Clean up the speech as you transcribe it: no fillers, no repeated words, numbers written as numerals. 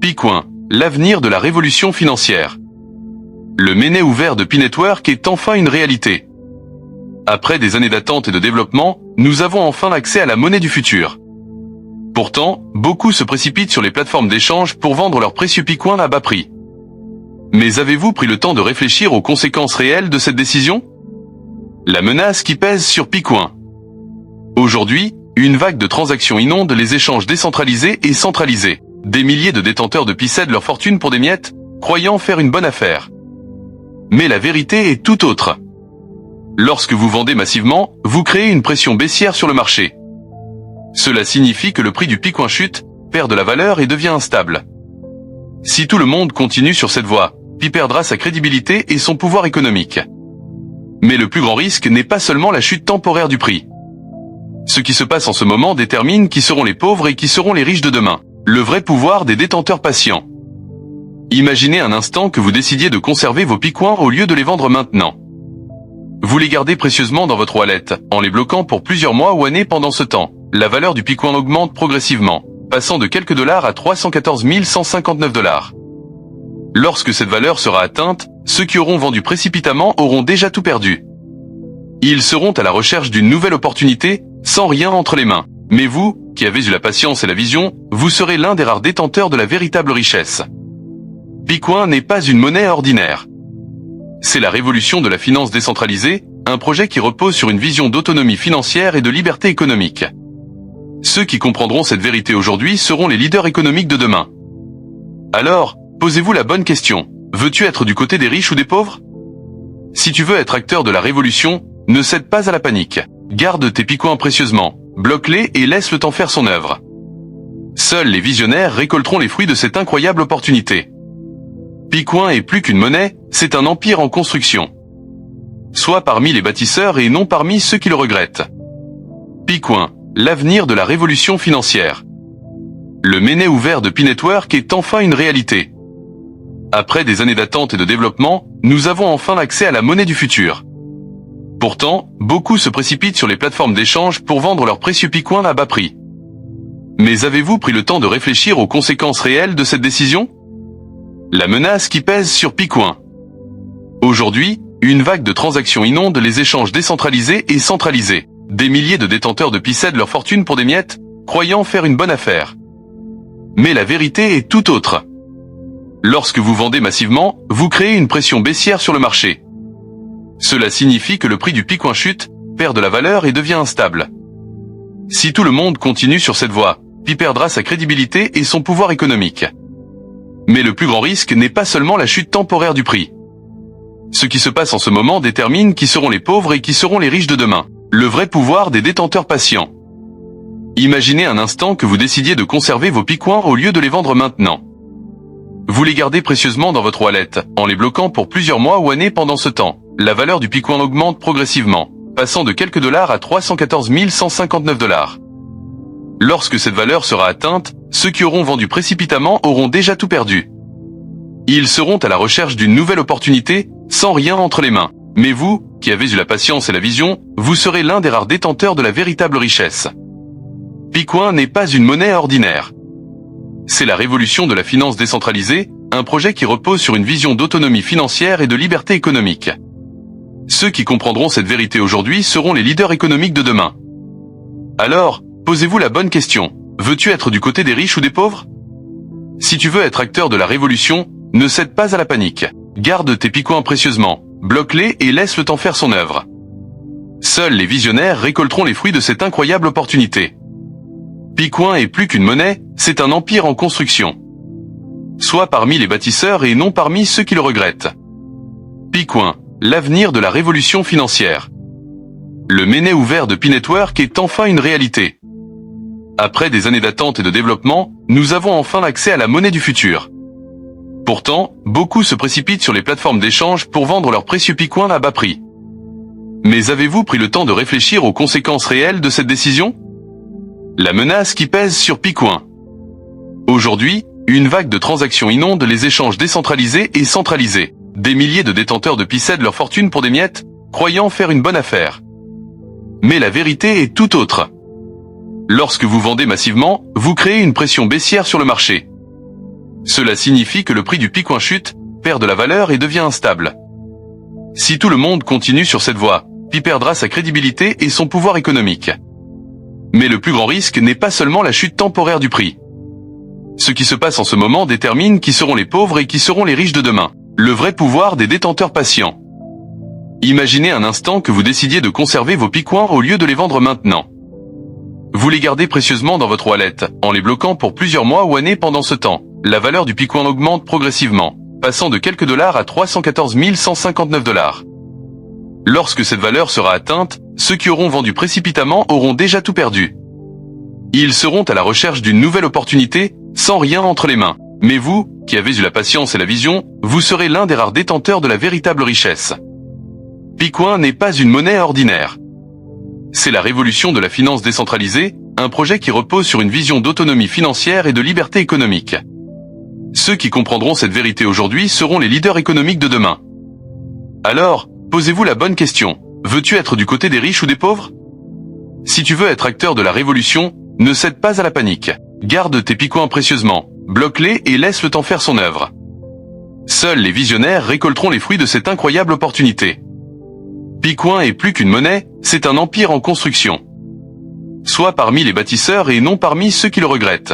Picoin, l'avenir de la révolution financière. Le mainnet ouvert de Pi-Network est enfin une réalité. Après des années d'attente et de développement, nous avons enfin accès à la monnaie du futur. Pourtant, beaucoup se précipitent sur les plateformes d'échange pour vendre leurs précieux Picoins à bas prix. Mais avez-vous pris le temps de réfléchir aux conséquences réelles de cette décision? La menace qui pèse sur Picoin. Aujourd'hui, une vague de transactions inonde les échanges décentralisés et centralisés. Des milliers de détenteurs de Pi cèdent leur fortune pour des miettes, croyant faire une bonne affaire. Mais la vérité est tout autre. Lorsque vous vendez massivement, vous créez une pression baissière sur le marché. Cela signifie que le prix du Picoin chute, perd de la valeur et devient instable. Si tout le monde continue sur cette voie, Pi perdra sa crédibilité et son pouvoir économique. Mais le plus grand risque n'est pas seulement la chute temporaire du prix. Ce qui se passe en ce moment détermine qui seront les pauvres et qui seront les riches de demain. Le vrai pouvoir des détenteurs patients. Imaginez un instant que vous décidiez de conserver vos Picoins au lieu de les vendre maintenant. Vous les gardez précieusement dans votre wallet, en les bloquant pour plusieurs mois ou années. Pendant ce temps, la valeur du Picoin augmente progressivement, passant de quelques dollars à 314 159 $. Lorsque cette valeur sera atteinte, ceux qui auront vendu précipitamment auront déjà tout perdu. Ils seront à la recherche d'une nouvelle opportunité, sans rien entre les mains. Mais vous, qui avez eu la patience et la vision, vous serez l'un des rares détenteurs de la véritable richesse. Picoin n'est pas une monnaie ordinaire. C'est la révolution de la finance décentralisée, un projet qui repose sur une vision d'autonomie financière et de liberté économique. Ceux qui comprendront cette vérité aujourd'hui seront les leaders économiques de demain. Alors, posez-vous la bonne question. Veux-tu être du côté des riches ou des pauvres? Si tu veux être acteur de la révolution, ne cède pas à la panique. Garde tes Picoins précieusement, bloque-les et laisse le temps faire son œuvre. Seuls les visionnaires récolteront les fruits de cette incroyable opportunité. Picoin est plus qu'une monnaie, c'est un empire en construction. Sois parmi les bâtisseurs et non parmi ceux qui le regrettent. Picoin, l'avenir de la révolution financière. Le mainnet ouvert de Pi-Network est enfin une réalité. Après des années d'attente et de développement, nous avons enfin accès à la monnaie du futur. Pourtant, beaucoup se précipitent sur les plateformes d'échange pour vendre leurs précieux Picoins à bas prix. Mais avez-vous pris le temps de réfléchir aux conséquences réelles de cette décision? La menace qui pèse sur Picoin. Aujourd'hui, une vague de transactions inonde les échanges décentralisés et centralisés. Des milliers de détenteurs de Pi cèdent leur fortune pour des miettes, croyant faire une bonne affaire. Mais la vérité est tout autre. Lorsque vous vendez massivement, vous créez une pression baissière sur le marché. Cela signifie que le prix du Picoin chute, perd de la valeur et devient instable. Si tout le monde continue sur cette voie, Pi perdra sa crédibilité et son pouvoir économique. Mais le plus grand risque n'est pas seulement la chute temporaire du prix. Ce qui se passe en ce moment détermine qui seront les pauvres et qui seront les riches de demain. Le vrai pouvoir des détenteurs patients. Imaginez un instant que vous décidiez de conserver vos Picoins au lieu de les vendre maintenant. Vous les gardez précieusement dans votre wallet, en les bloquant pour plusieurs mois ou années. Pendant ce temps, la valeur du Picoin augmente progressivement, passant de quelques dollars à 314 159 $. Lorsque cette valeur sera atteinte, ceux qui auront vendu précipitamment auront déjà tout perdu. Ils seront à la recherche d'une nouvelle opportunité, sans rien entre les mains. Mais vous, qui avez eu la patience et la vision, vous serez l'un des rares détenteurs de la véritable richesse. Picoin n'est pas une monnaie ordinaire. C'est la révolution de la finance décentralisée, un projet qui repose sur une vision d'autonomie financière et de liberté économique. Ceux qui comprendront cette vérité aujourd'hui seront les leaders économiques de demain. Alors, posez-vous la bonne question. Veux-tu être du côté des riches ou des pauvres? Si tu veux être acteur de la révolution, ne cède pas à la panique. Garde tes Picoins précieusement, bloque-les et laisse le temps faire son œuvre. Seuls les visionnaires récolteront les fruits de cette incroyable opportunité. Picoin est plus qu'une monnaie, c'est un empire en construction. Sois parmi les bâtisseurs et non parmi ceux qui le regrettent. Picoin, l'avenir de la révolution financière. Le mainnet ouvert de Pi-Network est enfin une réalité. Après des années d'attente et de développement, nous avons enfin accès à la monnaie du futur. Pourtant, beaucoup se précipitent sur les plateformes d'échange pour vendre leurs précieux Picoins à bas prix. Mais avez-vous pris le temps de réfléchir aux conséquences réelles de cette décision? La menace qui pèse sur Picoin. Aujourd'hui, une vague de transactions inonde les échanges décentralisés et centralisés. Des milliers de détenteurs de Pi cèdent leur fortune pour des miettes, croyant faire une bonne affaire. Mais la vérité est tout autre. Lorsque vous vendez massivement, vous créez une pression baissière sur le marché. Cela signifie que le prix du Bitcoin chute, perd de la valeur et devient instable. Si tout le monde continue sur cette voie, Pi perdra sa crédibilité et son pouvoir économique. Mais le plus grand risque n'est pas seulement la chute temporaire du prix. Ce qui se passe en ce moment détermine qui seront les pauvres et qui seront les riches de demain. Le vrai pouvoir des détenteurs patients. Imaginez un instant que vous décidiez de conserver vos Bitcoins au lieu de les vendre maintenant. Vous les gardez précieusement dans votre wallet, en les bloquant pour plusieurs mois ou années. Pendant ce temps, la valeur du Bitcoin augmente progressivement, passant de quelques dollars à 314 159 $. Lorsque cette valeur sera atteinte, ceux qui auront vendu précipitamment auront déjà tout perdu. Ils seront à la recherche d'une nouvelle opportunité, sans rien entre les mains. Mais vous, qui avez eu la patience et la vision, vous serez l'un des rares détenteurs de la véritable richesse. Bitcoin n'est pas une monnaie ordinaire. C'est la révolution de la finance décentralisée, un projet qui repose sur une vision d'autonomie financière et de liberté économique. Ceux qui comprendront cette vérité aujourd'hui seront les leaders économiques de demain. Alors, posez-vous la bonne question. Veux-tu être du côté des riches ou des pauvres? Si tu veux être acteur de la révolution, ne cède pas à la panique. Garde tes Bitcoins précieusement, bloque-les et laisse le temps faire son œuvre. Seuls les visionnaires récolteront les fruits de cette incroyable opportunité. Bitcoin est plus qu'une monnaie, c'est un empire en construction. Sois parmi les bâtisseurs et non parmi ceux qui le regrettent.